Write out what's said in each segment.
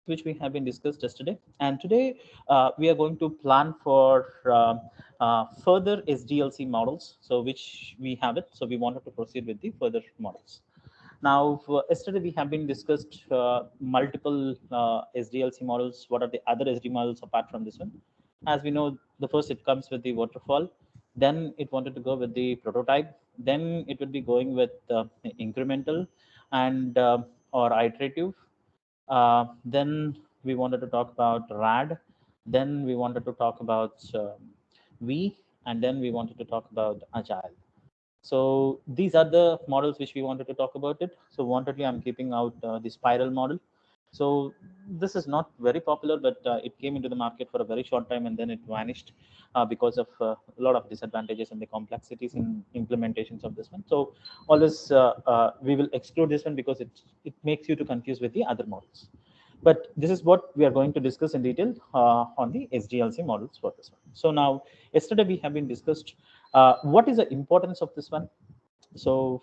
which we have been discussed yesterday, and today we are going to plan for further SDLC models, so which we have it, so we wanted to proceed with the further models. Now, yesterday we have been discussed multiple SDLC models. What are the other SD models apart from this one? As we know, the first it comes with the waterfall, then it wanted to go with the prototype, then it would be going with incremental and or iterative. Then we wanted to talk about RAD. Then we wanted to talk about V, and then we wanted to talk about Agile. So these are the models which we wanted to talk about it. So wantedly, I'm keeping out the spiral model. So this is not very popular, but it came into the market for a very short time and then it vanished because of a lot of disadvantages and the complexities in implementations of this one. So always we will exclude this one because it makes you to confuse with the other models. But this is what we are going to discuss in detail on the SDLC models for this one. So now, yesterday we have been discussed what is the importance of this one. So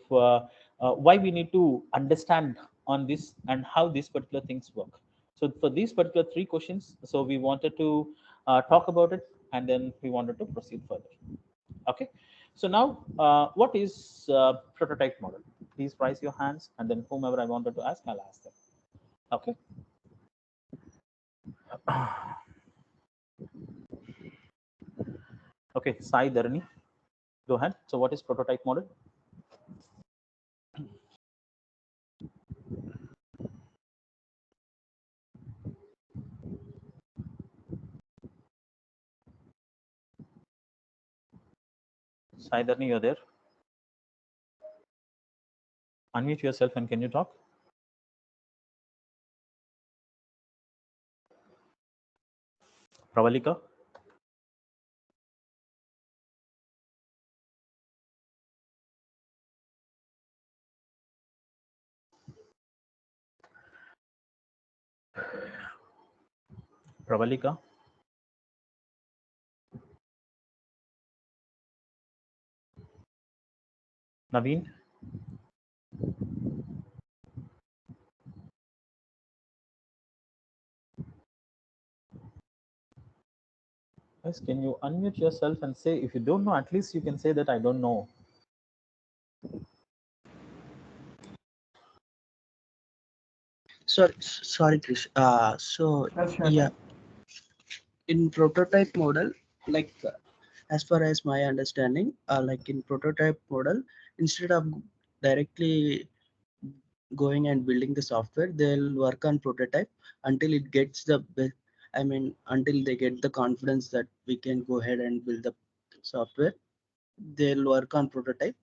why we need to understand on this and how these particular things work. So for these particular three questions, so we wanted to talk about it and then we wanted to proceed further. Okay. So now, what is prototype model? Please raise your hands and then whomever I wanted to ask, I'll ask them. Okay. Okay, Sai Dharani, go ahead. So what is prototype model? Sai Dharani, you're there. Unmute yourself and can you talk? Pravalika? Pravalika? Naveen? Guys, can you unmute yourself and say, if you don't know, at least you can say that I don't know. Sorry, Krish. Yeah, in prototype model, like as far as my understanding, like in prototype model, instead of directly going and building the software, they'll work on prototype until it gets the best. I mean, until they get the confidence that we can go ahead and build the software, they'll work on prototype.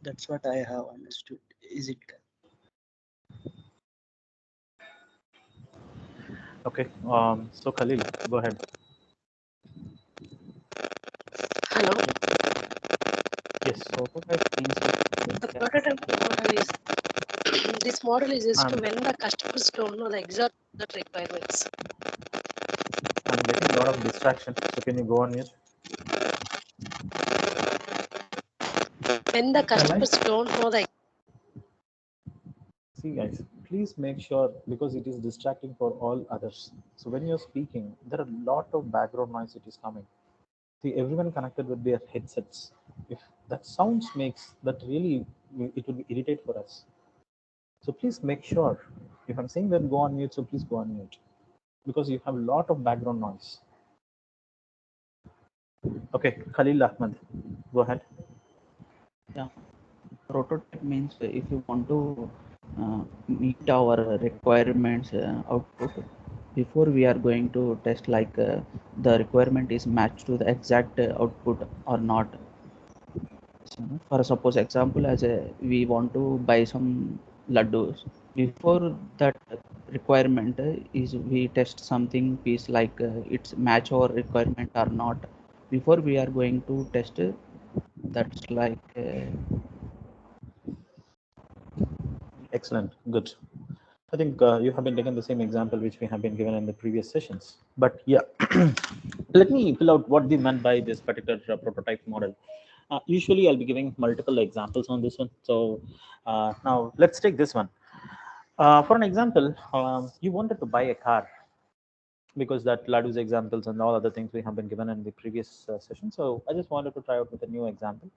That's what I have understood. Is it? Okay. So Khalil, go ahead. Hello. Yes. Prototype means The prototype model is this model is used to when the customers don't know the exact requirements. I'm getting a lot of distraction. So can you go on mute? When the customers don't know the. See guys, please make sure, because it is distracting for all others. So when you're speaking, there are a lot of background noise it is coming. See, everyone connected with their headsets. If that sounds makes that really, it will irritate for us. So please make sure, if I'm saying that go on mute, so please go on mute, because you have a lot of background noise. Okay, Khalil Ahmed, go ahead. Yeah, prototype means if you want to meet our requirements output, before we are going to test like the requirement is matched to the exact output or not. So, for suppose example, as a we want to buy some laddus, before that requirement is we test something piece like it's match our requirement or not. Before we are going to test, that's like Excellent, good. I think you have been taking the same example which we have been given in the previous sessions. But yeah, let me fill out what they meant by this particular prototype model. Usually, I'll be giving multiple examples on this one. So now let's take this one. For an example, you wanted to buy a car, because that Ladu's examples and all other things we have been given in the previous session. So I just wanted to try out with a new example,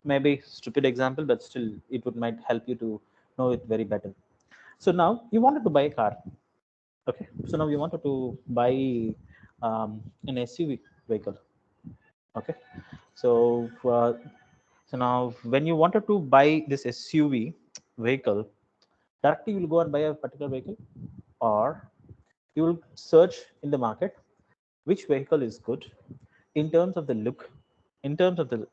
maybe stupid example, but still it would might help you to know it very better. So now you wanted to buy a car. Okay. So now you wanted to buy an SUV vehicle. Okay. So so now when you wanted to buy this SUV vehicle, directly you will go and buy a particular vehicle, or you will search in the market which vehicle is good in terms of the look, in terms of the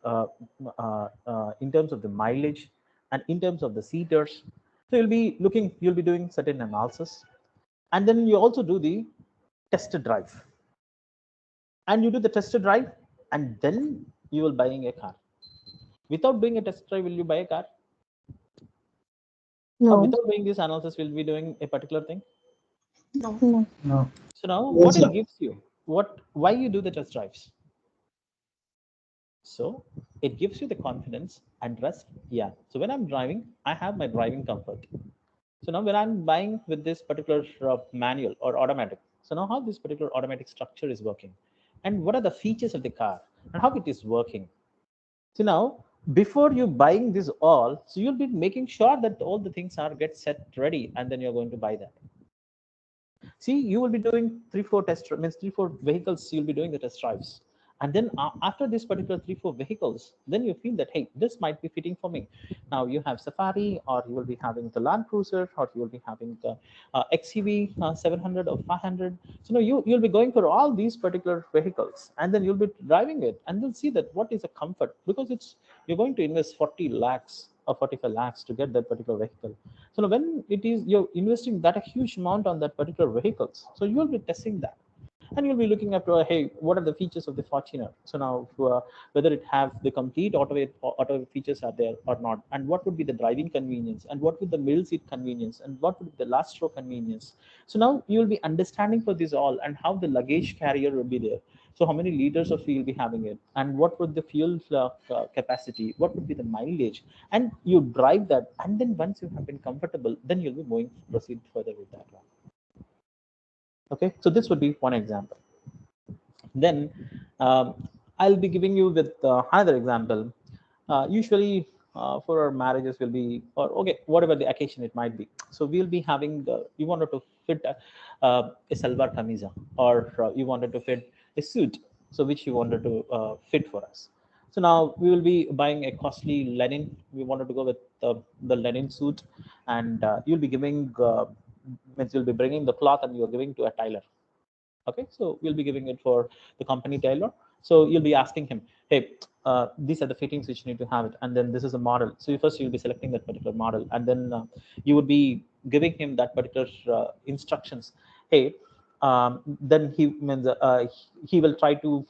in terms of the mileage, and in terms of the seaters. So you'll be looking, you'll be doing certain analysis, and then you also do the test drive, and you do the test drive, and then you will buying a car. Without doing a test drive, will you buy a car? Or No. without doing this analysis, will be doing a particular thing? No. No. No. So now, Yes, what it sir. gives you, what why you do the test drives? So it gives you the confidence and rest. Yeah. So when I'm driving, I have my driving comfort. So now when I'm buying with this particular manual or automatic, so now how this particular automatic structure is working, and what are the features of the car, and how it is working. So now before you buying this all, so you'll be making sure that all the things are get set ready, and then you're going to buy that. See, you will be doing 3 4 test means 3 4 vehicles, you'll be doing the test drives, and then after this particular 3 4 vehicles, then you feel that, hey, this might be fitting for me. Now you have Safari, or you will be having the Land Cruiser, or you will be having the XUV 700 or 500. So now you'll be going for all these particular vehicles, and then you'll be driving it, and then see that what is a comfort, because it's, you're going to invest 40 lakhs or 45 lakhs to get that particular vehicle. So now when it is you're investing that a huge amount on that particular vehicles, so you will be testing that, and you'll be looking at hey, what are the features of the Fortuner? So now whether it have the complete auto features are there or not, and what would be the driving convenience, and what would the middle seat convenience, and what would be the last row convenience. So now you will be understanding for this all, and how the luggage carrier will be there. So how many liters of fuel be having it, and what would the fuel capacity, what would be the mileage, and you drive that, and then once you have been comfortable, then you'll be going to proceed further with that one. Okay, so this would be one example. Then I'll be giving you with another example. Usually for our marriages will be, or okay, whatever the occasion it might be. So we'll be having the, you wanted to fit a salwar kamisa, or you wanted to fit a suit, so which you wanted to fit for us. So now we will be buying a costly linen. We wanted to go with the linen suit, and you'll be giving, means you'll be bringing the cloth, and you're giving to a tailor. Okay, so we'll be giving it for the company tailor. So you'll be asking him, hey, these are the fittings which you need to have it, and then this is a model. So first you'll be selecting that particular model, and then you would be giving him that particular instructions. Hey, then he means he will try to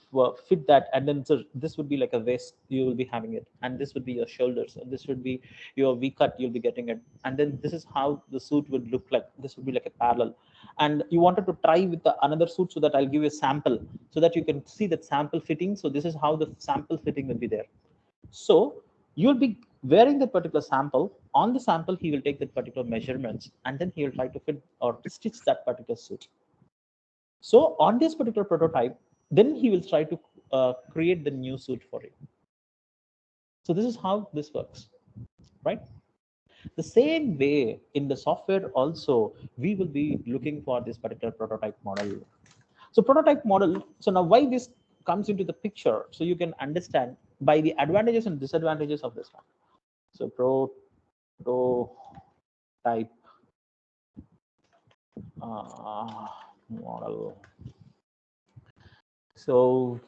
fit that, and then so this would be like a waist, you will be having it, and this would be your shoulders, and this would be your V cut, you'll be getting it, and then this is how the suit would look like. This would be like a parallel, and you wanted to try with the another suit, so that I'll give you a sample, so that you can see that sample fitting. So this is how the sample fitting will be there. So you'll be wearing that particular sample. On the sample, he will take that particular measurements, and then he will try to fit or stitch that particular suit. So on this particular prototype, then he will try to create the new suit for you. So this is how this works, right? The same way in the software also, we will be looking for this particular prototype model. So prototype model, so now why this comes into the picture, so you can understand by the advantages and disadvantages of this one. So prototype model. So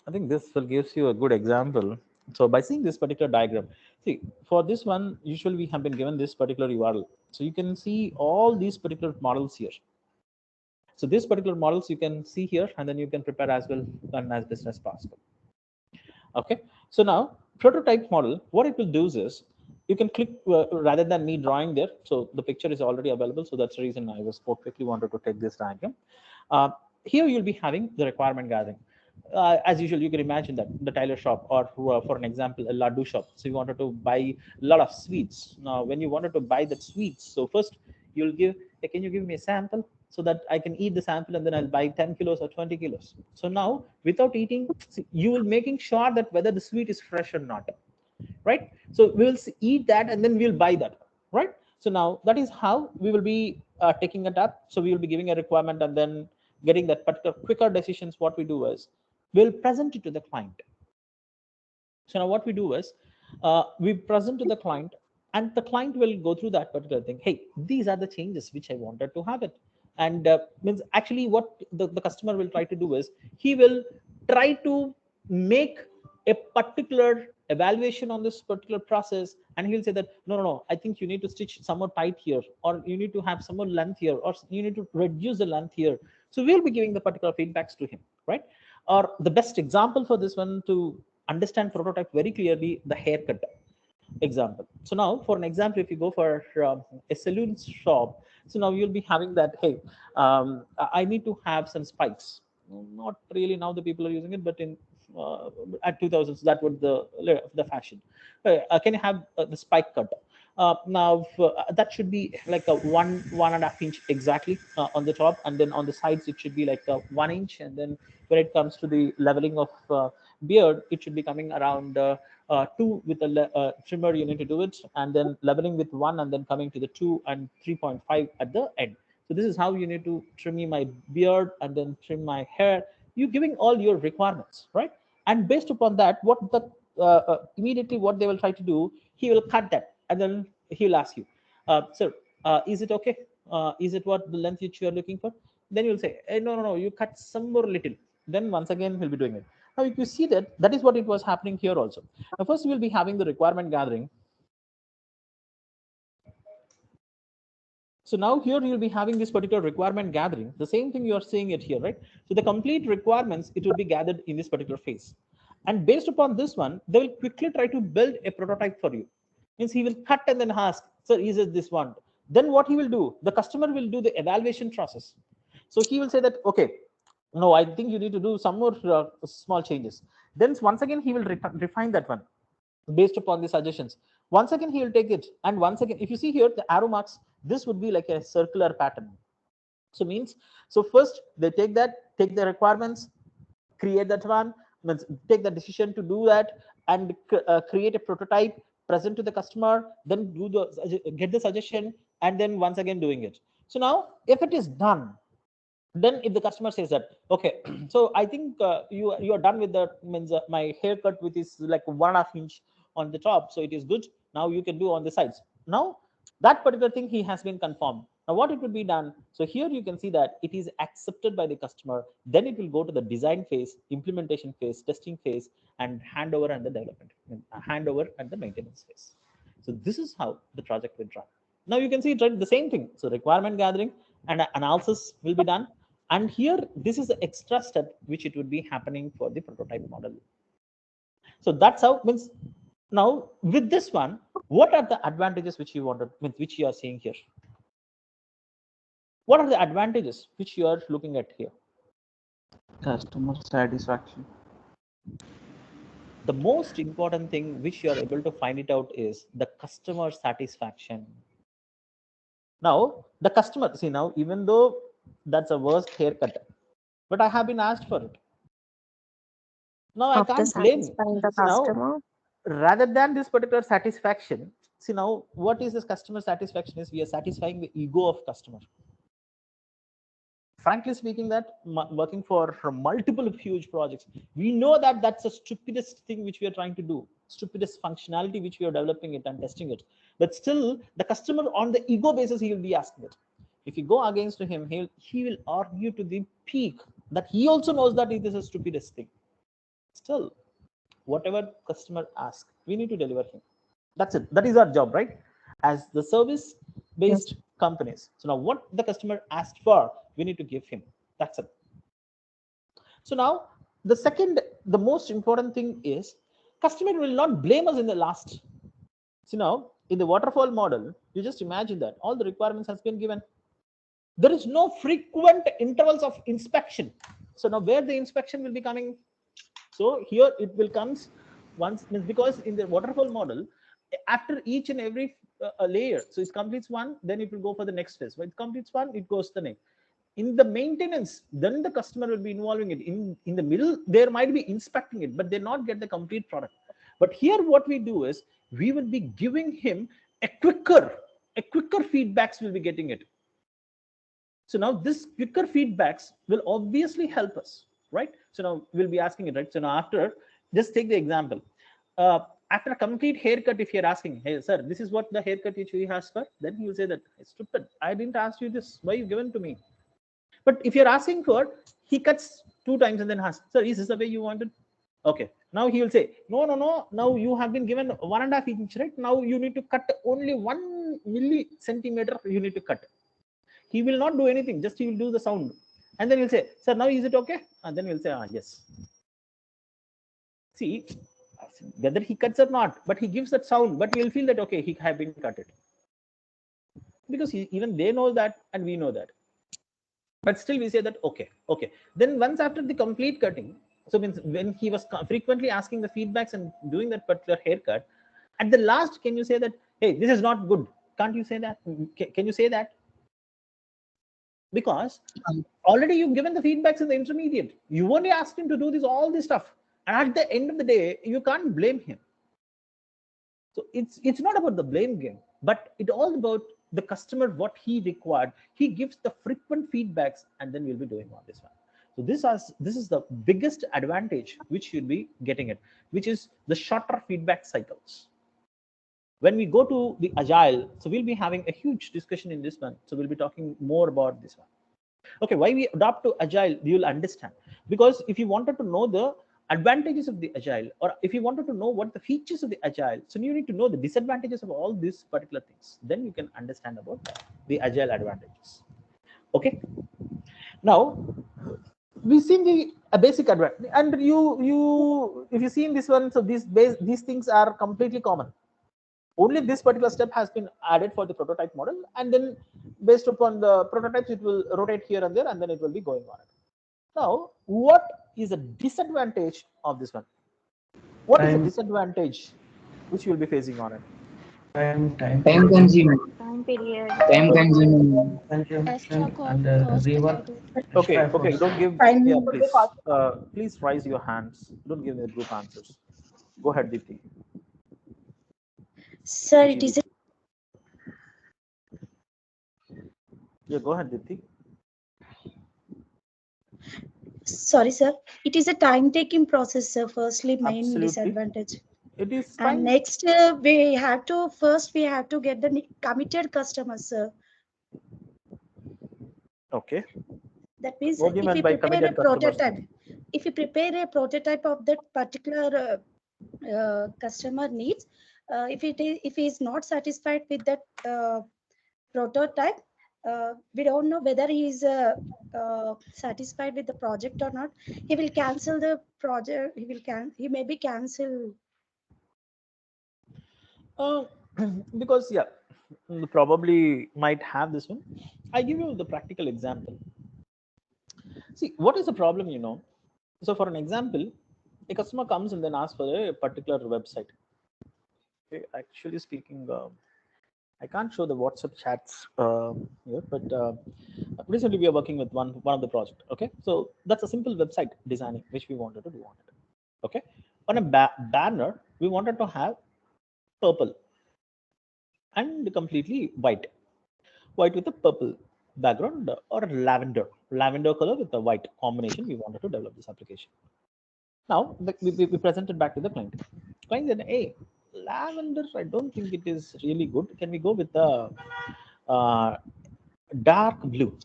I think this will gives you a good example. So by seeing this particular diagram, see, for this one, usually we have been given this particular URL. So you can see all these particular models here. So these particular models you can see here, and then you can prepare as well and as best as possible. Okay, so now prototype model, what it will do is you can click rather than me drawing there. So the picture is already available. So that's the reason I was perfectly wanted to take this diagram. Here you'll be having the requirement gathering. As usual, you can imagine that the tailor shop, or for an example, a laddu shop. So you wanted to buy a lot of sweets. Now, when you wanted to buy that sweets, so first You'll give, hey, can you give me a sample so that I can eat the sample and then I'll buy 10 kilos or 20 kilos. So now without eating, see, you will making sure that whether the sweet is fresh or not, right? So we will eat that and then we'll buy that, right? So now that is how we will be taking it up. So we will be giving a requirement and then getting that particular quicker decisions. What we do is we'll present it to the client. So now what we do is we present to the client, and the client will go through that particular thing. Hey, these are the changes which I wanted to have it. And means actually what the customer will try to do is he will try to make a particular evaluation on this particular process, and he'll say that no, I think you need to stitch some more tight here, or you need to have some more length here, or you need to reduce the length here. So we'll be giving the particular feedbacks to him, right? Or the best example for this one to understand prototype very clearly, the haircut example. So now for an example, if you go for a saloon shop, so now you'll be having that, hey, I need to have some spikes. Not really now the people are using it, but in at 2000s that was the fashion. Can you have the spike cut? Now that should be like a 1.5 inch exactly on the top, and then on the sides it should be like a 1 inch, and then when it comes to the leveling of beard, it should be coming around 2 with a trimmer. You need to do it, and then leveling with 1, and then coming to the 2 and 3.5 at the end. So this is how you need to trim me my beard and then trim my hair. You're giving all your requirements, right? And based upon that, what the immediately what they will try to do, he will cut that, and then he will ask you, sir, is it okay? Is it what the length which you are looking for? Then you'll say, hey, no, you cut some more little. Then once again he'll be doing it. Now if you see that, that is what it was happening here also. Now first we will be having the requirement gathering. So now here you'll be having this particular requirement gathering. The same thing you are seeing it here, right? So the complete requirements, it will be gathered in this particular phase. And based upon this one, they will quickly try to build a prototype for you. Means he will cut and then ask, sir, is it this one? Then what he will do, the customer will do the evaluation process. So he will say that, okay, no, I think you need to do some more small changes. Then once again, he will refine that one based upon the suggestions. Once again, he will take it. And once again, if you see here, the arrow marks, this would be like a circular pattern. So means, so first they take the requirements, create that one, means take the decision to do that, and create a prototype, present to the customer, then do get the suggestion, and then once again doing it. So now if it is done, then if the customer says that, okay, so I think you are done with the, means my haircut with is like 1.5 inch on the top, so it is good. Now you can do on the sides. Now that particular thing he has been confirmed. Now what it would be done, so here you can see that it is accepted by the customer. Then it will go to the design phase, implementation phase, testing phase, and handover and the development, handover and the maintenance phase. So this is how the project will run. Now you can see it, right? The same thing. So requirement gathering and analysis will be done. And here, this is the extra step which it would be happening for the prototype model. So that's how, means now with this one, what are the advantages which you wanted, which you are seeing here? What are the advantages which you are looking at here? Customer satisfaction. The most important thing which you are able to find it out is the customer satisfaction. Now, the customer, see now, even though that's a worst haircut, but I have been asked for it. Now I After can't blame. satisfying the So now, customer, rather than this particular satisfaction, see now, what is this customer satisfaction is we are satisfying the ego of customer. Frankly speaking, that working for multiple huge projects, we know that that's the stupidest thing which we are trying to do, stupidest functionality which we are developing it and testing it. But still, the customer on the ego basis, he will be asking it. If you go against him, he will argue to the peak that he also knows that it is the stupidest thing. Still, whatever customer asks, we need to deliver him. That's it. That is our job, right? As the service based yes, companies. So now what the customer asked for, we need to give him. That's it. So now the most important thing is customer will not blame us in the last. So now in the waterfall model, you just imagine that all the requirements has been given. There is no frequent intervals of inspection. So now where the inspection will be coming? So here it will comes once, because in the waterfall model, after each and every a layer. So it completes one, then it will go for the next phase. When it completes one, it goes to the next. In the maintenance, then the customer will be involving it. In the middle, there might be inspecting it, but they not get the complete product. But here what we do is we will be giving him a quicker feedbacks will be getting it. So now this quicker feedbacks will obviously help us, right? So now we'll be asking it, right? So now after, just take the example. After a complete haircut, if you're asking, hey, sir, this is what the haircut which we asked for, then he will say that, stupid, I didn't ask you this. Why you given to me? But if you're asking for, he cuts 2 times and then asks, sir, is this the way you wanted? Okay. Now he will say, no, no, no. Now you have been given 1.5 inch, right? Now you need to cut only 1 milli-centimeter. You need to cut. He will not do anything. Just he will do the sound. And then he'll say, sir, now is it okay? And then we'll say, yes. See, whether he cuts or not, but he gives that sound, but we'll feel that, okay, he have been cut it. Because even they know that and we know that. But still we say that, okay. Then once after the complete cutting, so when he was frequently asking the feedbacks and doing that particular haircut, at the last, can you say that, hey, this is not good? Can't you say that? Can you say that? Because already you've given the feedbacks in the intermediate. You only asked him to do all this stuff. And at the end of the day, you can't blame him. So it's not about the blame game, but it's all about the customer, what he required. He gives the frequent feedbacks, and then we'll be doing all this one. So this is the biggest advantage which you'll be getting it, which is the shorter feedback cycles. When we go to the agile, so we'll be having a huge discussion in this one. So we'll be talking more about this one. Okay, why we adopt to agile, you'll understand. Because if you wanted to know the advantages of the agile, or if you wanted to know what the features of the agile, so you need to know the disadvantages of all these particular things. Then you can understand about the agile advantages. Okay. Now we've seen the basic advantage, and if you see in this one, so these things are completely common. Only this particular step has been added for the prototype model, and then based upon the prototypes, it will rotate here and there, and then it will be going on. Now, what is a disadvantage of this one? What is the disadvantage which you will be facing on it? Time consuming. Time period. Time consuming. Extra and cost rework. related. Okay, don't give. Time Yeah, would be please. cost. Please raise your hands. Don't give me the group answers. Go ahead, Deepthi. Sir, it is a Yeah, go ahead, Deepthi. sorry, sir. It is a time-taking process, sir. Firstly, main Absolutely. disadvantage. It is And fine. next, we have to get the committed customers, sir. Okay. That means What do you if mean we by prepare a committed customers? prototype, of that particular customer needs, if he is not satisfied with that prototype, we don't know whether he is satisfied with the project or not. He will cancel the project. He may be cancel. Because probably might have this one. I give you the practical example. See, what is the problem? So for an example, a customer comes and then asks for a particular website. Okay, actually speaking, I can't show the WhatsApp chats here, but recently we are working with one of the project. Okay, so that's a simple website designing which we wanted to do on it. Okay, on a banner we wanted to have purple and completely white with a purple background, or lavender color with the white combination. We wanted to develop this application. Now we presented back to the client. Client said, hey, lavender, I don't think it is really good. Can we go with the dark blue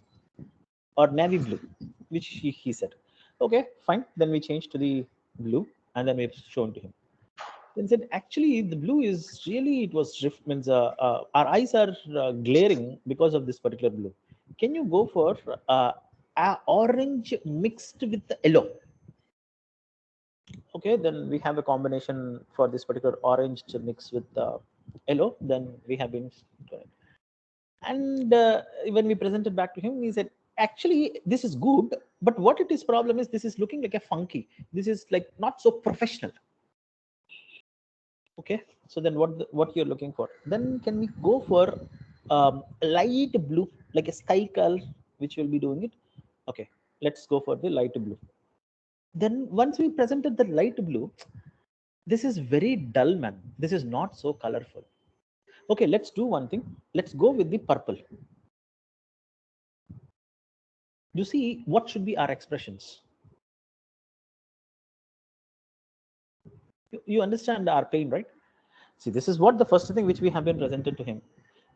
or navy blue? Which he said, okay, fine. Then we changed to the blue, and then we've shown to him. Then said, actually the blue is really, it was means our eyes are glaring because of this particular blue. Can you go for orange mixed with the yellow? Okay, then we have a combination for this particular orange to mix with yellow. Then we have been doing it. And when we presented back to him, he said, actually this is good, but what it is problem is this is looking like a funky. This is like not so professional. Okay, so then what you're looking for? Then can we go for light blue, like a sky color, which will be doing it? Okay, let's go for the light blue. Then once we presented the light blue, this is very dull, man. This is not so colorful. Okay, let's do one thing. Let's go with the purple. You see, what should be our expressions? You understand our pain, right? See, this is what the first thing which we have been presented to him.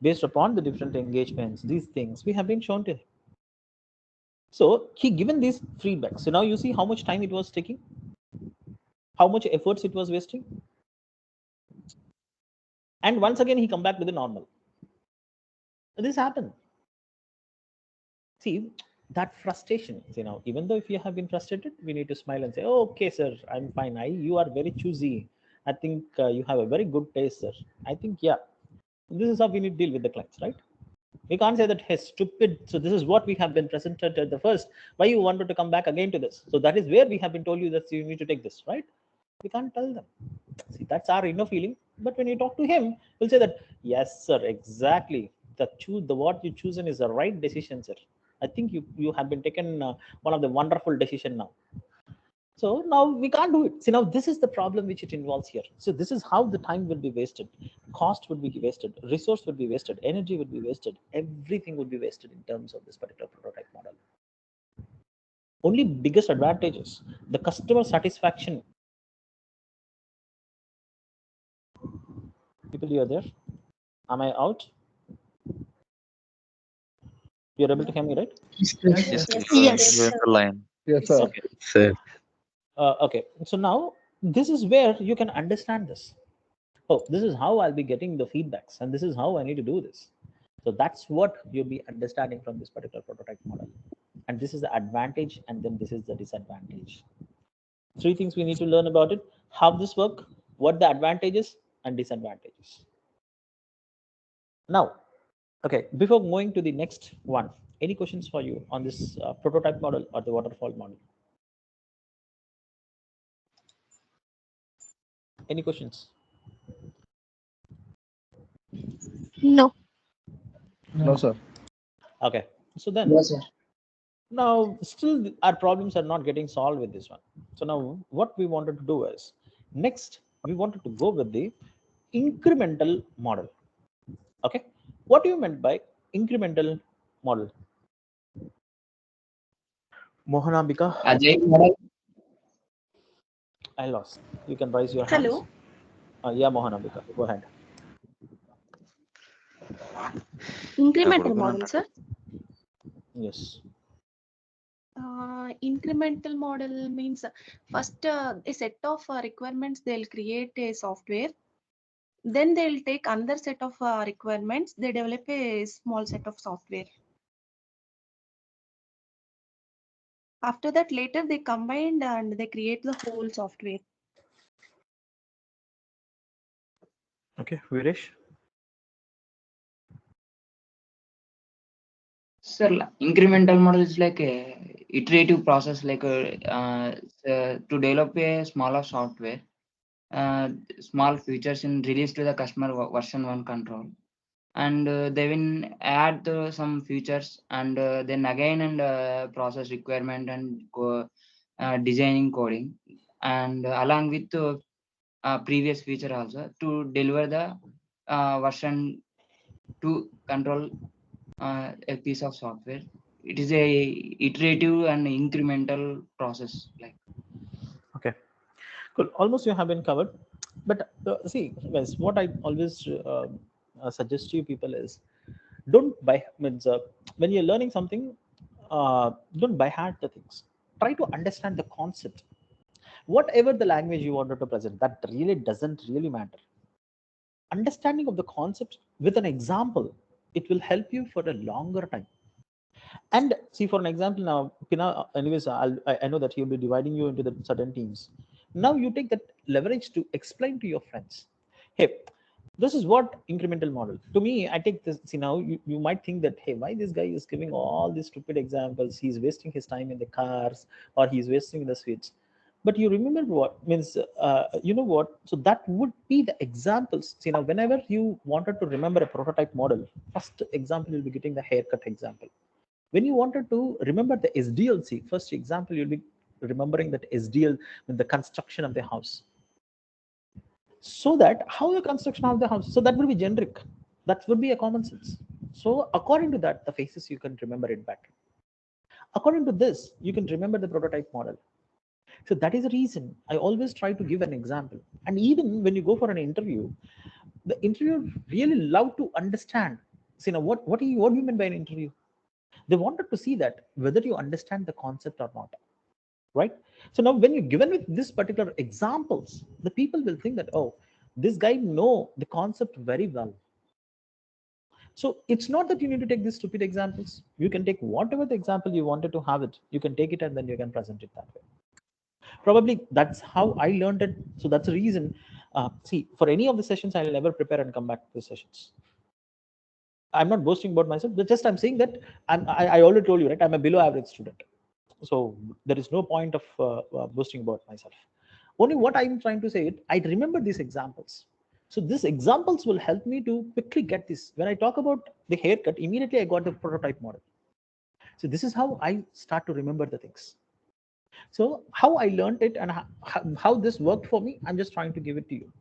Based upon the different engagements, these things we have been shown to him. So he given these feedbacks. So now you see how much time it was taking, how much efforts it was wasting. And once again, he come back to the normal. This happened. See, that frustration, even though if you have been frustrated, we need to smile and say, oh, okay, sir, I'm fine. You are very choosy. I think you have a very good taste, sir. I think, yeah, this is how we need to deal with the clients, right? We can't say that, hey, stupid. So this is what we have been presented at the first. Why you wanted to come back again to this? So that is where we have been told you that you need to take this, right? We can't tell them. See, that's our inner feeling. But when you talk to him, he'll say that, yes, sir, exactly. The what you chosen is the right decision, sir. I think you have been taken one of the wonderful decision now. So now we can't do it. See, now this is the problem which it involves here. So this is how the time will be wasted, cost would be wasted, resource would be wasted, energy would be wasted, everything would be wasted in terms of this particular prototype model. Only biggest advantages, the customer satisfaction. People, you are there? Am I out? You're able to hear me, right? Yes, Yes, sir. Yes, you're in sir. the line. Yes, sir. Okay. Sir. Okay. So now this is where you can understand this. Oh, this is how I'll be getting the feedbacks, and this is how I need to do this. So that's what you'll be understanding from this particular prototype model. And this is the advantage, and then this is the disadvantage. Three things we need to learn about it: how this work, what the advantages and disadvantages. Now, okay, before going to the next one, any questions for you on this prototype model or the waterfall model? Any questions? No. No, sir. Okay, so then No, sir. now still our problems are not getting solved with this one. So now what we wanted to do is, next we wanted to go with the incremental model. Okay, what do you meant by incremental model? Mohanambika, Agile model. I lost. You can raise your hands. Hello. Yeah, Mohanambika, go ahead. Incremental model, sir. Yes. Incremental model means first a set of requirements, they'll create a software. Then they'll take another set of requirements, they develop a small set of software. After that, later they combine and they create the whole software. Okay, Viresh. Sir, incremental model is like a iterative process, like to develop a smaller software, small features in release to the customer version 1 control, and they will add some features, and then again and process requirement and designing coding, and along with previous feature also to deliver the version 2 control a piece of software. It is a iterative and incremental process. Like, Okay, cool. Almost you have been covered. But see, guys, what I always suggest to you people is, don't buy means when you're learning something, don't buy hard the things. Try to understand the concept. Whatever the language you wanted to present, that really doesn't really matter. Understanding of the concept with an example, it will help you for a longer time. And see, for an example, now, Pina, anyways, I know that he'll be dividing you into the certain teams. Now you take that leverage to explain to your friends, hey, this is what incremental model. To me, I take this. See, now you might think that, hey, why this guy is giving all these stupid examples? He's wasting his time in the cars, or he's wasting the switch. But you remember what means, you know what? So that would be the examples. See, now, whenever you wanted to remember a prototype model, first example you'll be getting the haircut example. When you wanted to remember the SDLC, first example you'll be remembering that SDL, the construction of the house. So that how the construction of the house, so that would be generic, that would be a common sense. So according to that, the faces you can remember it better. According to this, you can remember the prototype model. So that is the reason I always try to give an example. And even when you go for an interview, the interviewer really love to understand. See, now what do you mean by an interview? They wanted to see that whether you understand the concept or not, right? So now when you're given with this particular examples, the people will think that, oh, this guy know the concept very well. So it's not that you need to take these stupid examples. You can take whatever the example you wanted to have it. You can take it and then you can present it that way. Probably that's how I learned it. So that's the reason. See, for any of the sessions, I'll never prepare and come back to the sessions. I'm not boasting about myself, but just I'm saying that I already told you, right? I'm a below average student. So there is no point of boasting about myself. Only what I'm trying to say, I remember these examples. So these examples will help me to quickly get this. When I talk about the haircut, immediately I got the prototype model. So this is how I start to remember the things. So how I learned it and how this worked for me, I'm just trying to give it to you.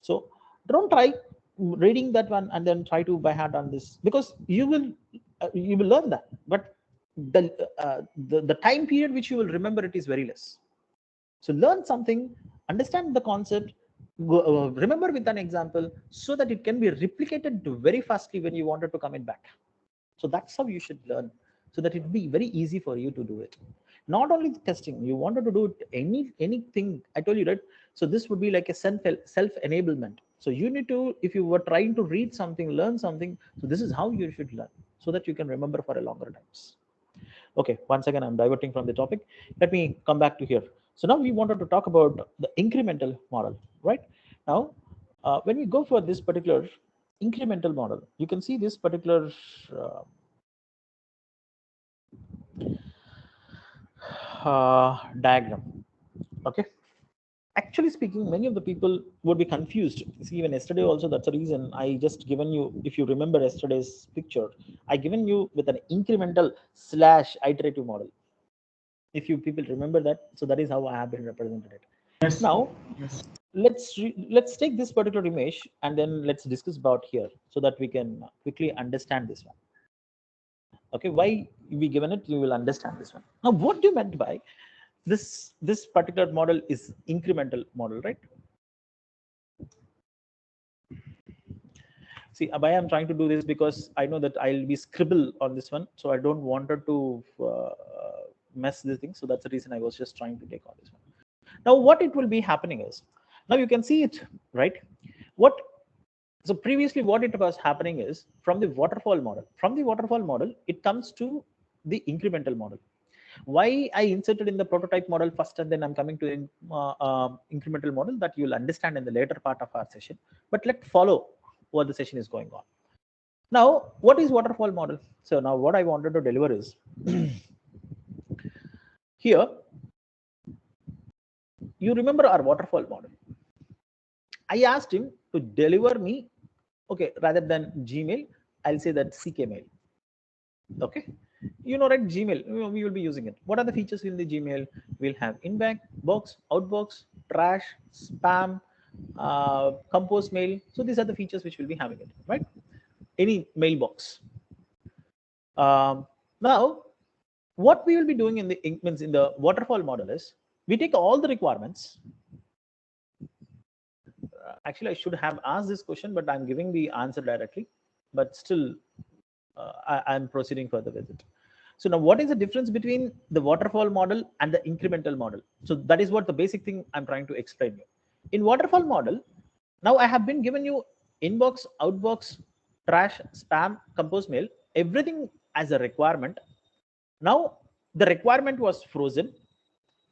So don't try reading that one and then try to by heart on this, because you will learn that, but the time period which you will remember it is very less. So learn something, understand the concept, remember with an example, so that it can be replicated very fastly when you wanted to come it back. So that's how you should learn, so that it will be very easy for you to do it. Not only the testing, you wanted to do it anything. I told you, right? So this would be like a self enablement. So you need to, if you were trying to read something, learn something, so this is how you should learn, so that you can remember for a longer times. Okay, once again, I'm diverting from the topic. Let me come back to here. So now we wanted to talk about the incremental model, right? Now, when we go for this particular incremental model, you can see this particular diagram. Okay. Actually speaking, many of the people would be confused. See, even yesterday also, that's the reason I just given you, if you remember yesterday's picture, I given you with an incremental / iterative model. If you people remember that, so that is how I have been represented it. Yes. Now, yes. Let's take this particular image and then let's discuss about here, so that we can quickly understand this one. Okay, why we given it, you will understand this one. Now, what do you meant by this particular model is incremental model, right? See, why I'm trying to do this, because I know that I'll be scribble on this one, so I don't wanted to mess this thing. So that's the reason I was just trying to take on this one. Now, what it will be happening is, now you can see it, right? So previously what it was happening is, from the waterfall model, it comes to the incremental model. Why I inserted in the prototype model first and then I'm coming to incremental model, that you'll understand in the later part of our session. But let's follow what the session is going on. Now, what is waterfall model? So now what I wanted to deliver is here, you remember our waterfall model. I asked him to deliver me, okay, rather than Gmail, I'll say that CK mail. Okay, you know, right? Gmail, we will be using it. What are the features in the Gmail? We'll have inbox, box, outbox, trash, spam, compose mail. So these are the features which will be having it, right? Any mailbox. Now, what we will be doing in the waterfall model is, we take all the requirements. Actually, I should have asked this question, but I'm giving the answer directly. But still, I'm proceeding further with it. So now, what is the difference between the waterfall model and the incremental model? So that is what the basic thing I'm trying to explain you. In waterfall model, now I have been given you inbox, outbox, trash, spam, compose mail, everything as a requirement. Now the requirement was frozen,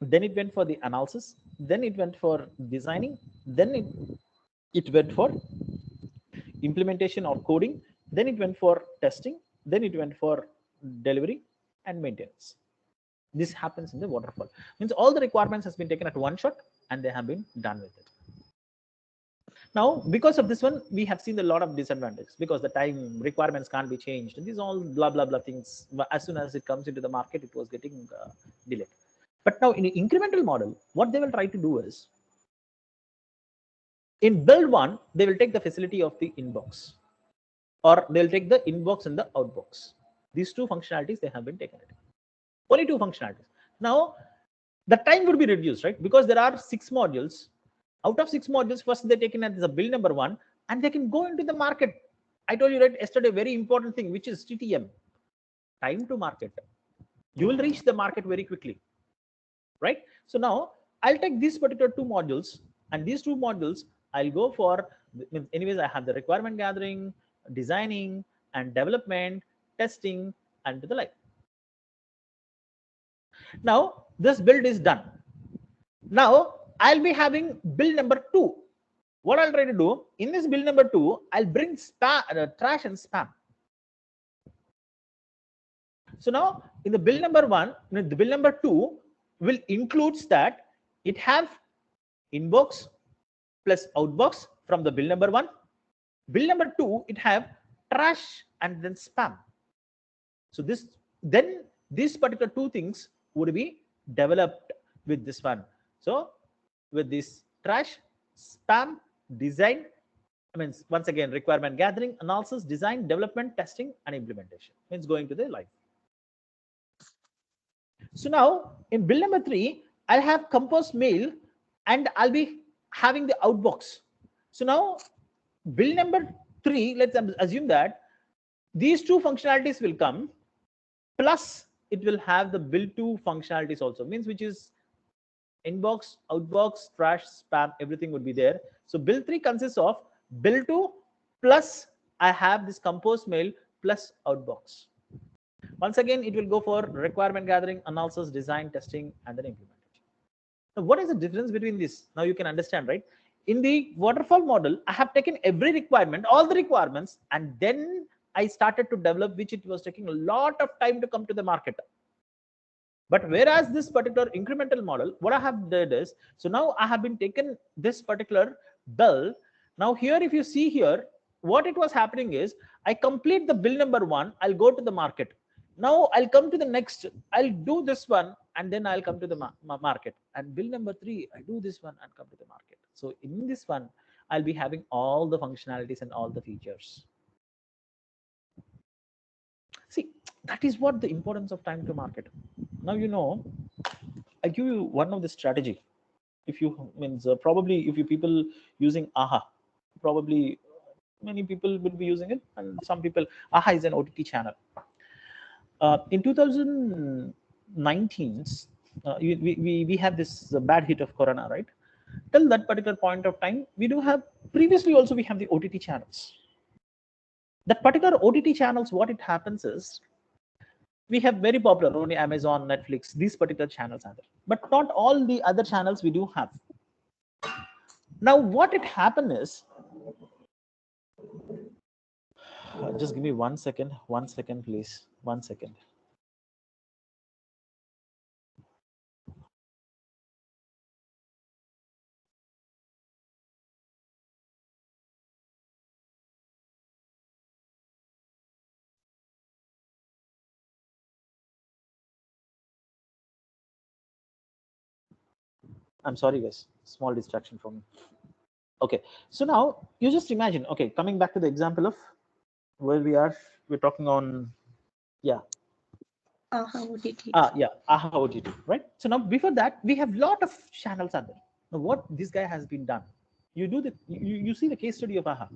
then it went for the analysis, then it went for designing, then it went for implementation or coding, then it went for testing, then it went for delivery and maintenance. This happens in the waterfall. Means all the requirements has been taken at one shot and they have been done with it. Now, because of this one, we have seen a lot of disadvantages because the time requirements can't be changed. And these all blah, blah, blah things. But as soon as it comes into the market, it was getting delayed. But now in an incremental model, what they will try to do is, in build one, they will take the facility of the inbox, or they'll take the inbox and the outbox. These two functionalities they have been taken. Only two functionalities. Now, the time would be reduced, right? Because there are 6 modules. Out of 6 modules, first they're taken as a build number 1, and they can go into the market. I told you right yesterday, very important thing, which is TTM, time to market. You will reach the market very quickly, right? So now I'll take these particular 2 modules, and these 2 modules I'll go for. Anyways, I have the requirement gathering, designing, and development, testing, and the like. Now this build is done. Now I'll be having build number 2. What I'll try to do in this build number 2, I'll bring trash and spam. So now in the build number 1, the build number 2 will includes that it have inbox plus outbox from the build number 1. Build number 2, it have trash and then spam. So then these particular 2 things would be developed with this one. So with this trash, spam, design, means once again requirement gathering, analysis, design, development, testing, and implementation, means going to the live. So now in build number 3, I'll have compose mail and I'll be having the outbox. So now build number 3, let's assume that these 2 functionalities will come, plus it will have the build 2 functionalities also, means which is inbox, outbox, trash, spam, everything would be there. So build 3 consists of build 2 plus I have this compose mail plus outbox. Once again, it will go for requirement gathering, analysis, design, testing, and then implementation. Now, what is the difference between this? Now you can understand, right? In the waterfall model, I have taken every requirement, all the requirements, and then I started to develop, which it was taking a lot of time to come to the market. But whereas this particular incremental model, what I have did is, so now I have been taken this particular build. Now here, if you see here, what it was happening is, I complete the build number 1, I'll go to the market. Now I'll come to the next, I'll do this one, and then I'll come to the market. And build number 3, I do this one and come to the market. So in this one, I'll be having all the functionalities and all the features. See, that is what the importance of time to market. Now, you know, I give you one of the strategy. If you means probably if you people using AHA, probably many people will be using it, and some people, AHA is an OTT channel. In 2019, we have this bad hit of Corona, right? Till that particular point of time, we do have, previously also we have the OTT channels. That particular OTT channels, what it happens is, we have very popular, only Amazon, Netflix, these particular channels are there. But not all the other channels we do have. Now, what it happened is, just give me 1 second, please, 1 second. I'm sorry, guys, small distraction for me. Okay, so now you just imagine, okay, coming back to the example of where we're talking on, yeah. AHA OTT. Yeah, AHA OTT, right? So now before that, we have lot of channels out there. Now what this guy has been done, you see the case study of AHA.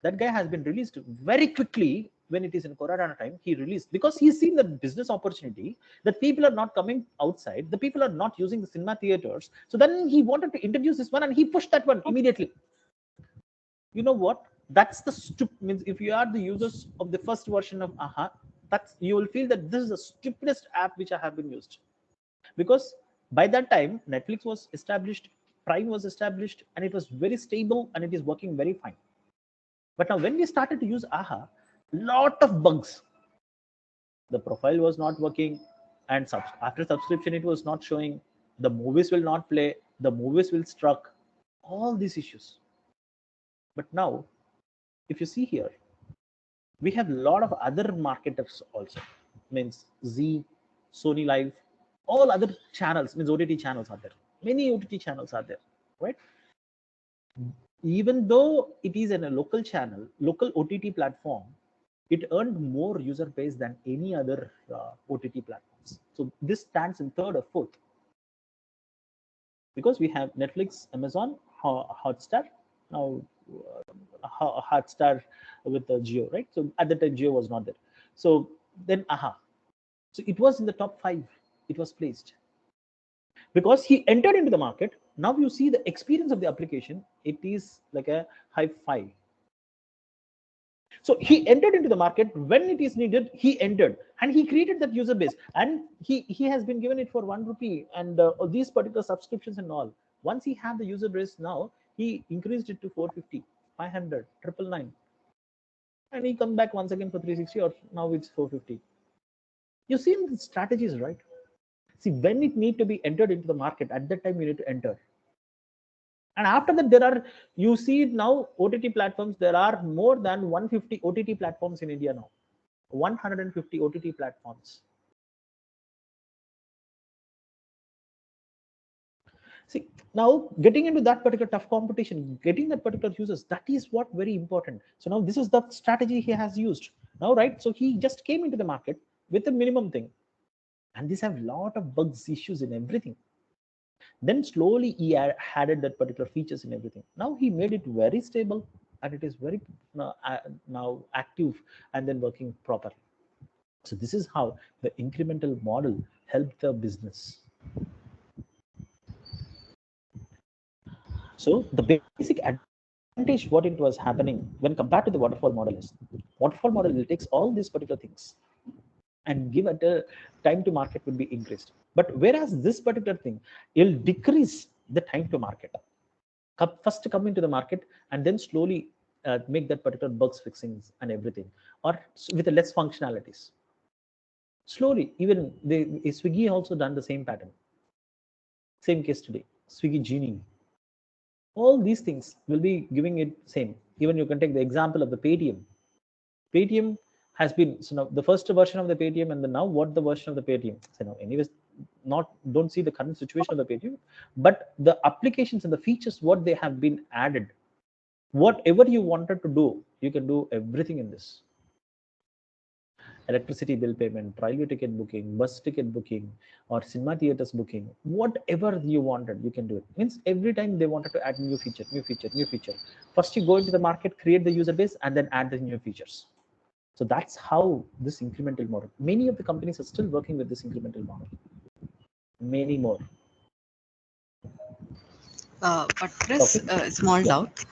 That guy has been released very quickly when it is in Corona time. He released because he's seen the business opportunity that people are not coming outside, the people are not using the cinema theaters. So then he wanted to introduce this one and he pushed that one immediately. You know what? That's the means if you are the users of the first version of AHA, that's, you will feel that this is the stupidest app which I have been used, because by that time Netflix was established, Prime was established, and it was very stable and it is working very fine. But now when we started to use AHA, lot of bugs. The profile was not working. and after subscription, it was not showing. The movies will not play. The movies will struck. All these issues. But now, if you see here, we have a lot of other marketers also. Means Z, Sony Live, all other channels. Means OTT channels are there. Many OTT channels are there, right? Even though it is in a local channel, local OTT platform, it earned more user base than any other OTT platforms. So this stands in third or fourth, because we have Netflix, Amazon, Hotstar. Now Hotstar with the Geo, right? So at the time Geo was not there. So then AHA. So it was in the top 5. It was placed because he entered into the market. Now you see the experience of the application. It is like a high 5. So he entered into the market when it is needed. He entered and he created that user base, and he has been given it for 1 rupee and these particular subscriptions and all. Once he had the user base, now he increased it to 450, 500, 999, and he come back once again for 360, or now it's 450. You see the strategies, right? See, when it need to be entered into the market, at that time you need to enter. And after that, there are, you see now OTT platforms, there are more than 150 OTT platforms in India now. 150 OTT platforms. See, now getting into that particular tough competition, getting that particular users, that is what very important. So now this is the strategy he has used now, right? So he just came into the market with a minimum thing, and these have a lot of bugs, issues in everything. Then slowly he added that particular features in everything. Now he made it very stable, and it is very now active and then working properly. So this is how the incremental model helped the business. So the basic advantage what it was happening when compared to the waterfall model is, waterfall model will takes all these particular things and give it a time to market would be increased. But whereas this particular thing, it'll decrease the time to market. First come into the market and then slowly make that particular bugs fixings and everything, or with the less functionalities. Slowly, even Swiggy also done the same pattern. Same case today, Swiggy Genie. All these things will be giving it same. Even you can take the example of the Paytm. Paytm has been, so now the first version of the Paytm and the now what the version of the Paytm. So now anyways, don't see the current situation of the Paytm, but the applications and the features what they have been added. Whatever you wanted to do, you can do everything in this. Electricity bill payment, railway ticket booking, bus ticket booking, or cinema theaters booking, whatever you wanted, you can do it. Means every time they wanted to add new feature, new feature, new feature. First you go into the market, create the user base, and then add the new features. So that's how this incremental model. Many of the companies are still working with this incremental model. Many more. But Chris, small Yeah. doubt.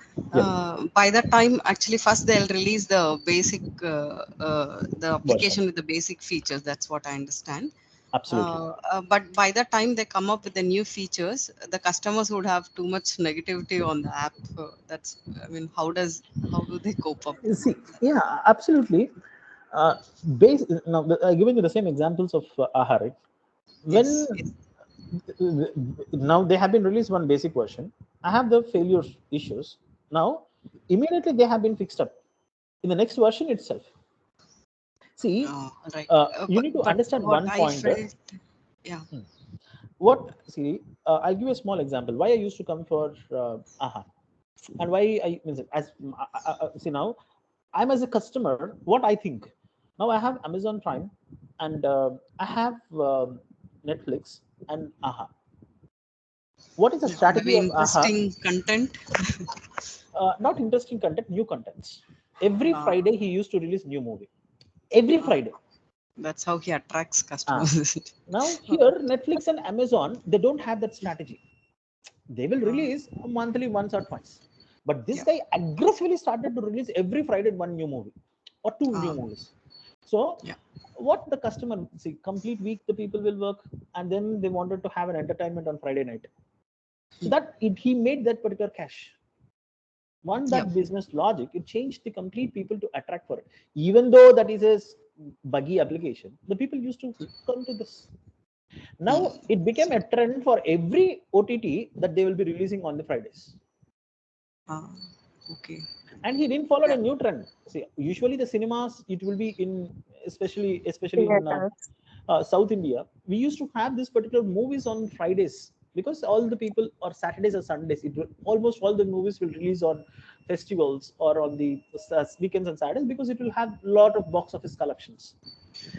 By that time, actually, first they'll release the basic, the application with the basic features. That's what I understand. Absolutely. But by the time they come up with the new features, the customers would have too much negativity on the app. That's, I mean, how do they cope up? See, yeah, absolutely. Now, giving you the same examples of AHA, right? When Yes. now they have been released one basic version, I have the failure issues. Now, immediately they have been fixed up in the next version itself. See, Right. you need to But understand what one I point. felt, yeah. I'll give you a small example. Why I used to come for AHA, and why I see now, I'm as a customer. What I think now, I have Amazon Prime, and I have Netflix and AHA. What is the strategy Maybe of AHA? interesting content. Not interesting content, new contents. Every Friday he used to release new movie. Every Friday. That's how he attracts customers. Now here Netflix and Amazon, they don't have that strategy. They will release monthly once or twice. But this guy aggressively started to release every Friday one new movie or two new movies. So what the customer see, complete week the people will work, and then they wanted to have an entertainment on Friday night. So that he made that particular cash. One that business logic, it changed the complete people to attract for it. Even though that is a buggy application, the people used to come to this. Now it became a trend for every OTT that they will be releasing on the Fridays. Okay. And he didn't follow Yeah. a new trend. See, usually the cinemas, it will be in, especially in South India, we used to have this particular movies on Fridays because all the people, or Saturdays or Sundays, it will, almost all the movies will release on festivals or on the weekends and Saturdays because it will have lot of box office collections.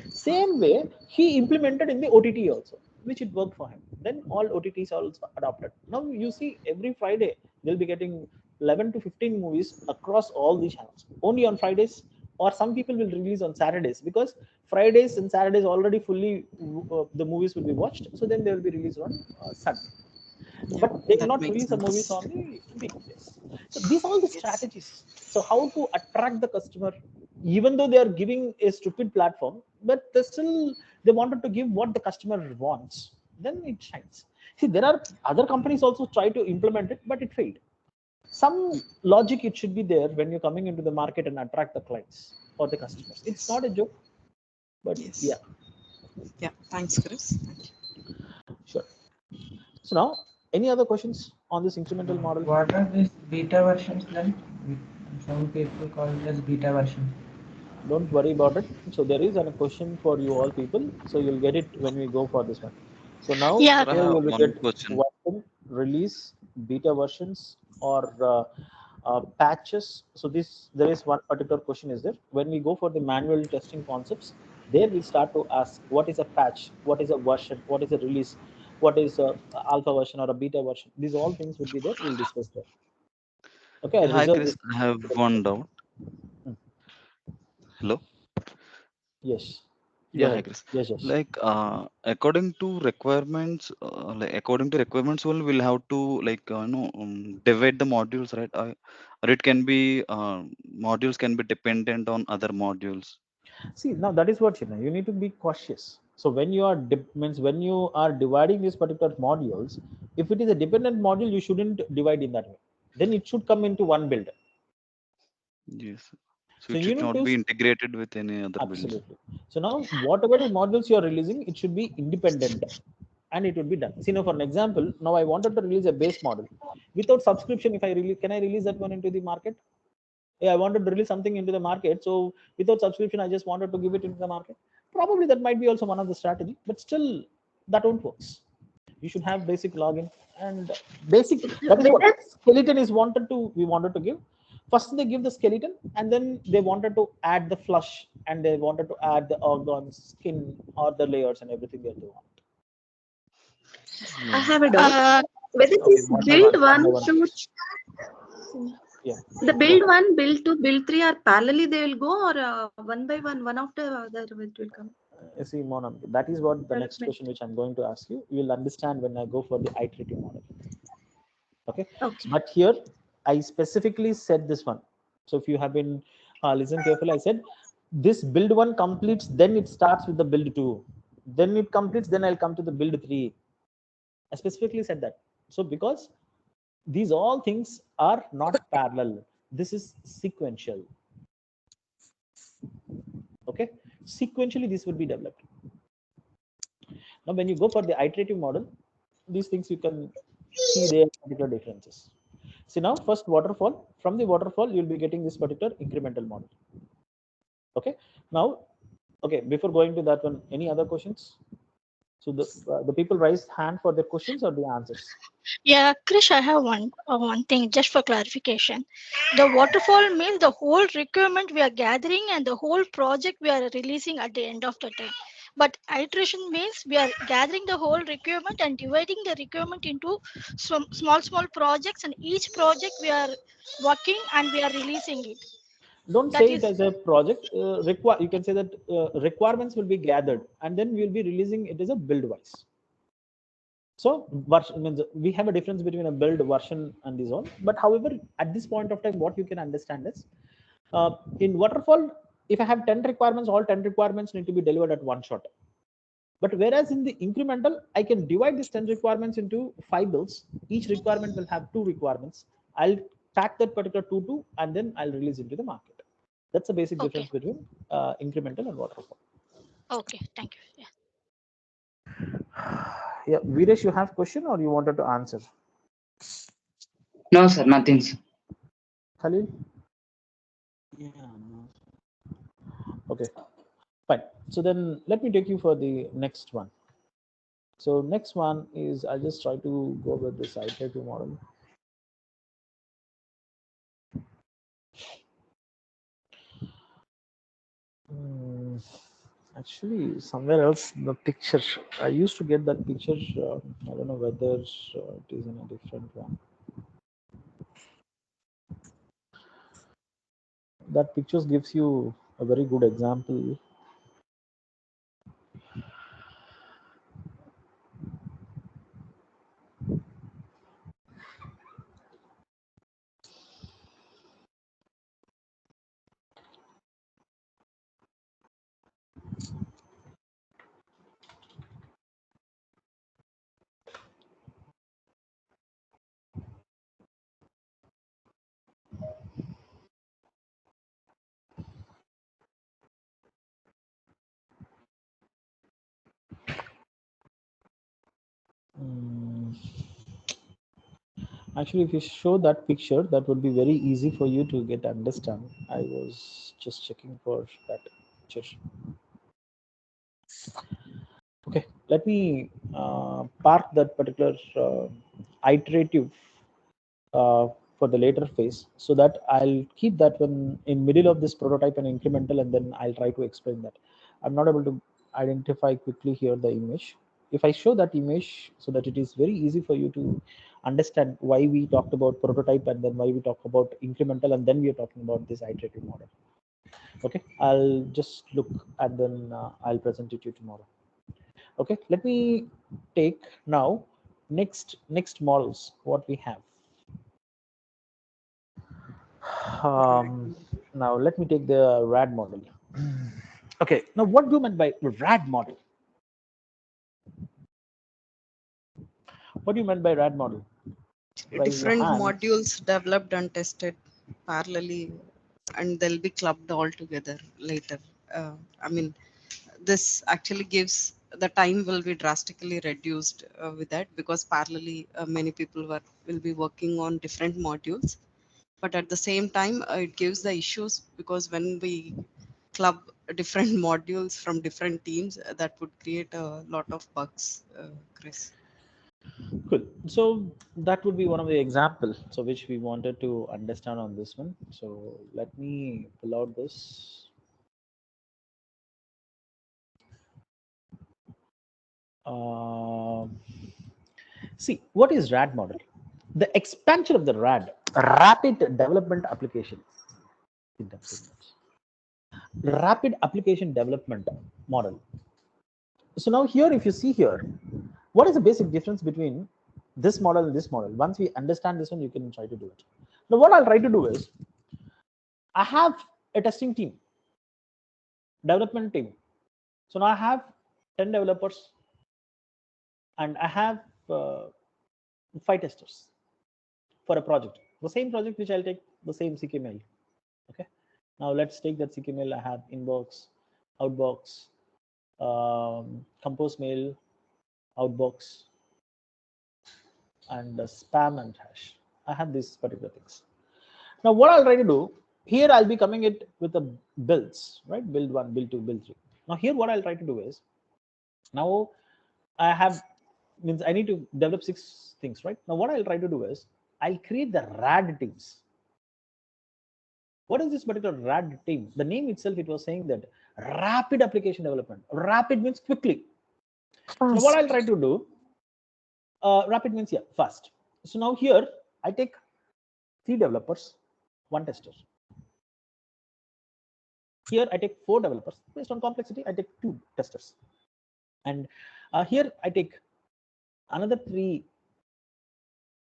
Same way he implemented in the OTT also, which it worked for him. Then all OTTs are also adopted. Now you see every Friday they'll be getting 11 to 15 movies across all the channels only on Fridays, or some people will release on Saturdays because Fridays and Saturdays already fully the movies will be watched. So then they will be released on Sunday. Yeah, But they will that not makes release the movies sense. on the weekdays. So these are all the Yes. strategies. So how to attract the customer, even though they are giving a stupid platform, but they wanted to give what the customer wants. Then it shines. See, there are other companies also try to implement it, but it failed. Some logic it should be there when you're coming into the market and attract the clients or the customers. It's Yes. not a joke, but yeah, Yes. Yeah. Thanks, Chris. Thank you. sure. So now, any other questions on this incremental model? What are these beta versions then? Some people call it as beta version. Don't worry about it. So there is a question for you all people. So you'll get it when we go for this one. So now Yeah, Sir, I here have you will one get question. version, release, beta versions, or patches. So this there is one particular question is there. When we go for the manual testing concepts, there we start to ask what is a patch, what is a version, what is a release, what is a alpha version or a beta version. These all things will be there. We'll discuss there. Okay, I Yeah, hi reserve Chris, this. I have one doubt. Hmm. Hello. Yes. Go Yeah, hi ahead. Chris. Yes, yes. Like according to requirements, according to requirements, we'll have to like divide the modules, right? Or it can be modules can be dependent on other modules. See, now that is what you need to be cautious. So when you are means when you are dividing these particular modules, if it is a dependent module, you shouldn't divide in that way. Then it should come into one build. Yes. So So it you should need not to be integrated with any other builds. absolutely. So now whatever the modules you are releasing, it should be independent, and it will be done. See, now for an example, now I wanted to release a base model without subscription. If I release, can I release that one into the market? Yeah, I wanted to release something into the market. So without subscription, I just wanted to give it into the market. Probably that might be also one of the strategy, but still that won't works. You should have basic login and basic. That is what skeleton is wanted to. We wanted to give. First they give the skeleton, and then they wanted to add the flush, and they wanted to add the organs, skin, or the layers and everything that they want. I Yeah. have a doubt. uh, Whether Okay, this one by build one, one one by one. to Yeah. the Go build ahead. one, build two, build three are parallelly they will go, or one by one after the other it will come. See, Monam, that is what the next Development. question which I'm going to ask you. You will understand when I go for the iterative model. Okay, Okay. but here I specifically said this one. So if you have been listen carefully, I said this build one completes, then it starts with the build two, then it completes, then I'll come to the build three. I specifically said that. So because these all things are not parallel, this is sequential. Okay, sequentially this will be developed. Now when you go for the iterative model, these things you can see their particular differences. See, now first waterfall, from the waterfall you'll be getting this particular incremental model. Okay, now okay, before going to that one, any other questions? So the people raised hand for their questions or the answers. yeah, Krish, I have one thing just for clarification. The waterfall means the whole requirement we are gathering and the whole project we are releasing at the end of the time. But iteration means we are gathering the whole requirement and dividing the requirement into small projects, and each project we are working and we are releasing it. Don't That say it is as a project. Require, you can say that requirements will be gathered and then we'll be releasing it as a build wise. So version means we have a difference between a build version and this all. But however, at this point of time, what you can understand is in waterfall, if I have 10 requirements, all 10 requirements need to be delivered at one shot. But whereas in the incremental, I can divide these 10 requirements into 5 builds. Each requirement will have 2 requirements. I'll pack that particular 2 and then I'll release into the market. That's the basic Okay. difference between incremental and waterfall. Okay, thank you. Yeah, Viresh, you have question or you wanted to answer? No, sir, nothing, sir. Khalil? Yeah, no. Okay, fine. So then let me take you for the next one. So next one is, I'll just try to go with this iterative model. Actually, somewhere else the picture. I used to get that picture. I don't know whether it is in a different one. That picture gives you a very good example. Actually, if you show that picture, that would be very easy for you to get understand. I was just checking for that picture. Okay, let me park that particular iterative for the later phase, so that I'll keep that one in middle of this prototype and incremental, and then I'll try to explain that. I'm not able to identify quickly here the image. If I show that image, so that it is very easy for you to understand why we talked about prototype and then why we talk about incremental and then we are talking about this iterative model. Okay, I'll just look and then I'll present it to you tomorrow. Okay, let me take now next models what we have. Now let me take the RAD model. Okay, now what do you mean by RAD model? What do you mean by RAD model? Raise your Different hands. modules developed and tested parallelly, and they'll be clubbed all together later. I mean, this actually gives the time will be drastically reduced with that, because parallelly many people will be working on different modules, but at the same time it gives the issues, because when we club different modules from different teams, that would create a lot of bugs, Chris. Cool. So that would be one of the examples, so which we wanted to understand on this one. So let me pull out this. See, what is RAD model? The expansion of the RAD, rapid development application. Rapid application development model. So now here, if you see here, what is the basic difference between this model and this model? Once we understand this one, you can try to do it. Now what I'll try to do is, I have a testing team, development team. So now I have 10 developers and I have 5 testers for a project. The same project which I'll take the same CKML. Okay. Now let's take that CKML. I have inbox, outbox, compose mail, outbox, and spam and hash. I have these particular things. Now what I'll try to do here, I'll be coming it with the builds, right? Build 1, build 2, build 3. Now here what I'll try to do is, now I have, means I need to develop 6 things, right? Now what I'll try to do is, I'll create the RAD teams. What is this particular RAD team? The name itself, it was saying that rapid application development. Rapid means quickly. So now what I'll try to do, rapid means, yeah, fast. So now here I take 3 developers, 1 tester. Here I take 4 developers. Based on complexity, I take 2 testers. And here I take another 3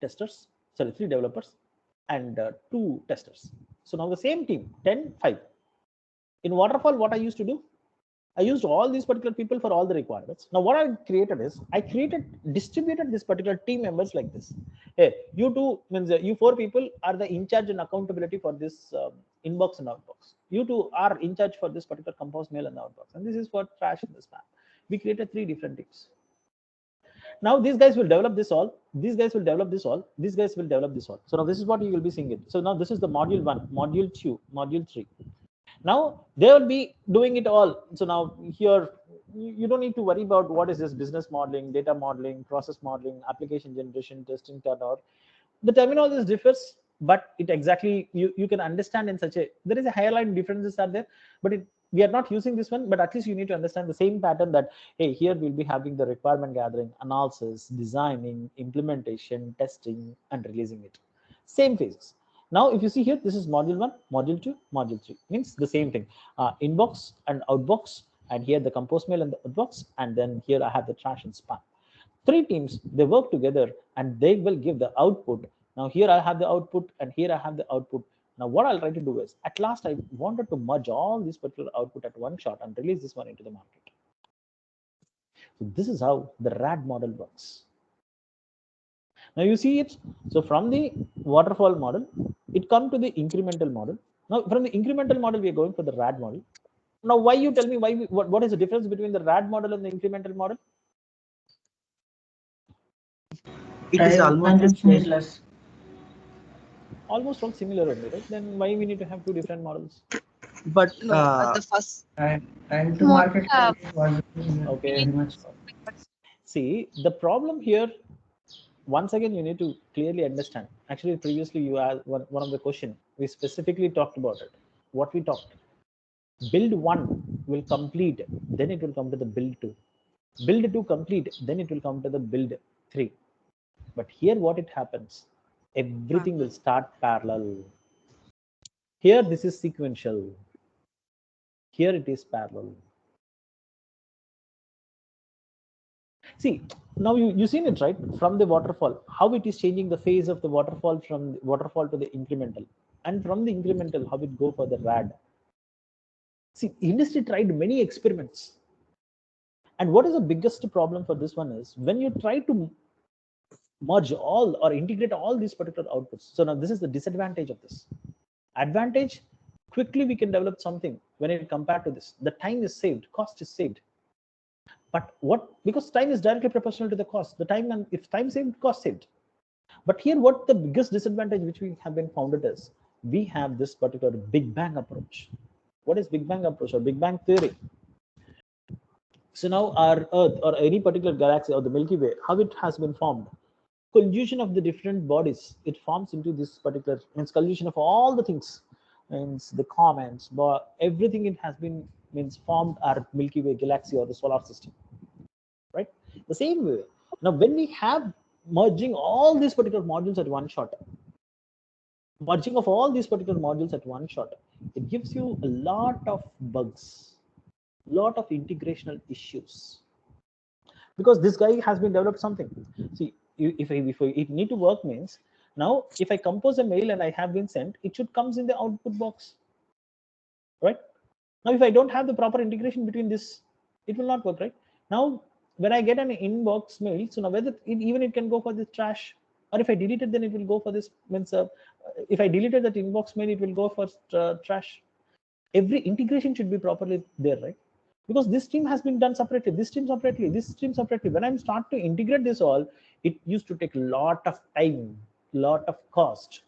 testers, sorry, 3 developers and 2 testers. So now the same team, 10, 5. In waterfall, what I used to do, I used all these particular people for all the requirements. Now what I created is I distributed this particular team members like this. Hey, you two means you 4 people are the in charge and accountability for this inbox and outbox. You two are in charge for this particular compose mail and outbox, and this is for trash and the spam. We created 3 different teams. Now these guys will develop this all, these guys will develop this all, these guys will develop this all. So now this is what you will be seeing it. So now this is the module 1, module 2, module 3. Now they will be doing it all. So now here you don't need to worry about what is this business modeling, data modeling, process modeling, application generation, testing, turnout. The terminology differs, but it exactly you can understand in such a, there is a hairline differences are there, but we are not using this one, but at least you need to understand the same pattern that, hey, here we'll be having the requirement gathering, analysis, designing, implementation, testing, and releasing it. Same phases. Now, if you see here, this is module 1, module 2, module 3, means the same thing. Inbox and outbox, and here the compose mail and the outbox, and then here I have the trash and spam. 3 teams, they work together and they will give the output. Now here I have the output and here I have the output. Now what I'll try to do is, at last I wanted to merge all this particular output at one shot and release this one into the market. So this is how the RAD model works. Now you see it. So from the waterfall model, it comes to the incremental model. Now from the incremental model, we are going for the RAD model. Now why you tell me why what is the difference between the RAD model and the incremental model? It is almost the consumption is same. less. Almost all similar only, right? Then why we need to have 2 different models? But No, the first. Time to More, market was Okay. very much. See, the problem here, once again, you need to clearly understand. Actually, previously you asked one of the question, we specifically talked about it. What we talked, build 1 will complete, then it will come to the build 2. Build 2 complete, then it will come to the build 3. But here what it happens, everything will start parallel. Here this is sequential. Here it is parallel. See, now you seen it, right? From the waterfall, how it is changing the phase of the waterfall from waterfall to the incremental, and from the incremental, how it go for the RAD. See, industry tried many experiments. And what is the biggest problem for this one is when you try to merge all or integrate all these particular outputs. So now this is the disadvantage of this. Advantage, quickly we can develop something when it compared to this. The time is saved, cost is saved. But what, because time is directly proportional to the cost, the time, and if time saved, cost saved. But here what the biggest disadvantage which we have been found it is, we have this particular Big Bang approach. What is Big Bang approach or Big Bang theory? So now our Earth or any particular galaxy or the Milky Way, how it has been formed, collision of the different bodies, it forms into this particular, means collision of all the things, means the comments, but everything it has been means formed our Milky Way galaxy or the solar system, right? The same way, now when we have merging all these particular modules at one shot, merging of all these particular modules at one shot, it gives you a lot of bugs, lot of integrational issues, because this guy has been developed something. See, if it need to work means, now if I compose a mail and I have been sent, it should comes in the output box, right? Now if I don't have the proper integration between this, it will not work, right? Now when I get an inbox mail, so now whether even it can go for the trash, or if I delete it, then it will go for this, means if I deleted that inbox mail, it will go for trash. Every integration should be properly there, right? Because this stream has been done separately, this stream separately, this stream separately. When I'm start to integrate this all, it used to take a lot of time, lot of cost.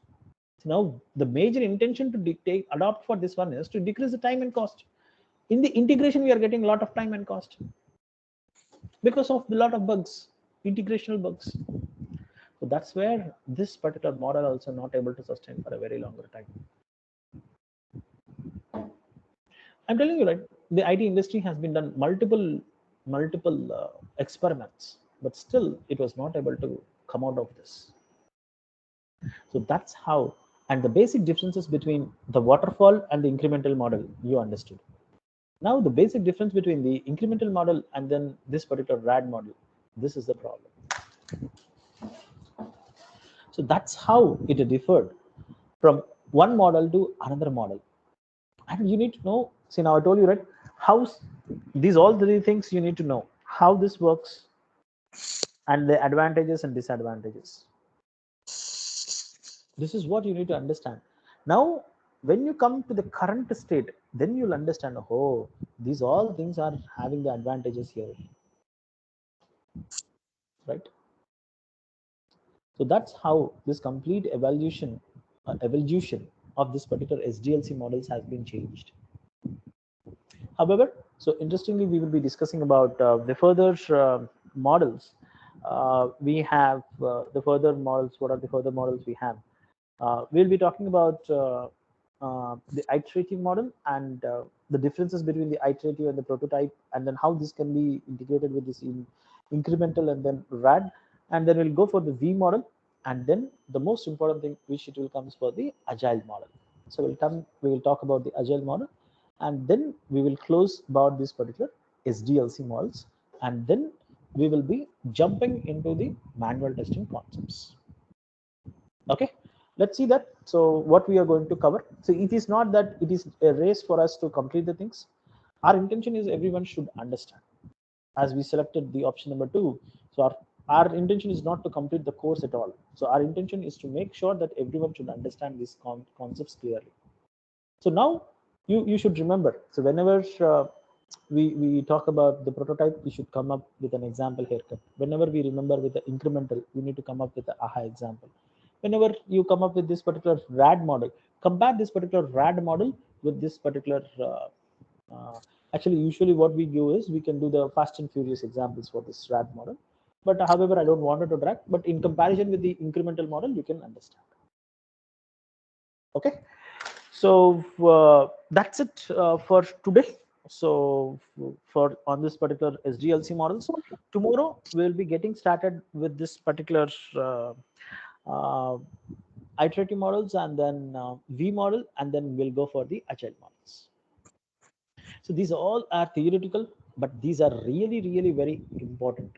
So now the major intention to adopt for this one is to decrease the time and cost. In the integration, we are getting a lot of time and cost because of a lot of bugs, integrational bugs. So that's where this particular model also not able to sustain for a very longer time. I'm telling you, right? The IT industry has been done multiple experiments, but still it was not able to come out of this. So that's how, and the basic differences between the waterfall and the incremental model you understood. Now the basic difference between the incremental model and then this particular RAD model, this is the problem. So that's how it differed from one model to another model. And you need to know, see, now I told you, right, how These all three things you need to know how this works and the advantages and disadvantages. This is what you need to understand. Now, when you come to the current state, then you'll understand, oh, these all things are having the advantages here, right? So that's how this complete evolution of this particular SDLC models has been changed. However, so interestingly, we will be discussing about the further models. We have the further models. What are the further models we have? We'll be talking about the iterative model and the differences between the iterative and the prototype, and then how this can be integrated with this incremental and then RAD, and then we'll go for the V model, and then the most important thing which it will comes for the agile model. So we will talk about the agile model, and then we will close about this particular SDLC models, and then we will be jumping into the manual testing concepts. Okay, let's see that. So what we are going to cover, so it is not that it is a race for us to complete the things. Our intention is everyone should understand, as we selected the option number 2. So our intention is not to complete the course at all. So our intention is to make sure that everyone should understand these concepts clearly. So now you should remember, so whenever we talk about the prototype, we should come up with an example haircut. Whenever we remember with the incremental, we need to come up with the AHA example. Whenever you come up with this particular RAD model, compare this particular RAD model with this particular actually usually what we do is we can do the fast and furious examples for this RAD model, but however I don't want it to drag, but in comparison with the incremental model you can understand. Okay, so that's it for today. So for on this particular SDLC models, tomorrow we'll be getting started with this particular uh, iterative models, and then V model, and then we'll go for the agile models. So these all are theoretical, but these are really very important.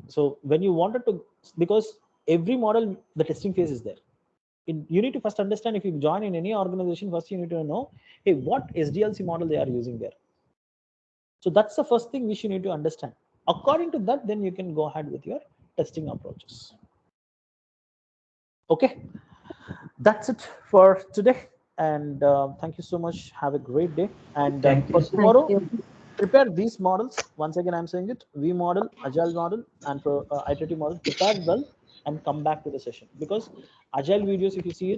So when you wanted to, because every model, the testing phase is there. You need to first understand, if you join in any organization, first you need to know, hey, what SDLC model they are using there. So that's the first thing which you need to understand. According to that, then you can go ahead with your testing approaches. Okay, that's it for today, and thank you so much. Have a great day, and Thank you, for sir. tomorrow, prepare these models. Once again, I'm saying it: V model, agile model, and for iterative model. Prepare well and come back to the session, because agile videos, if you see it,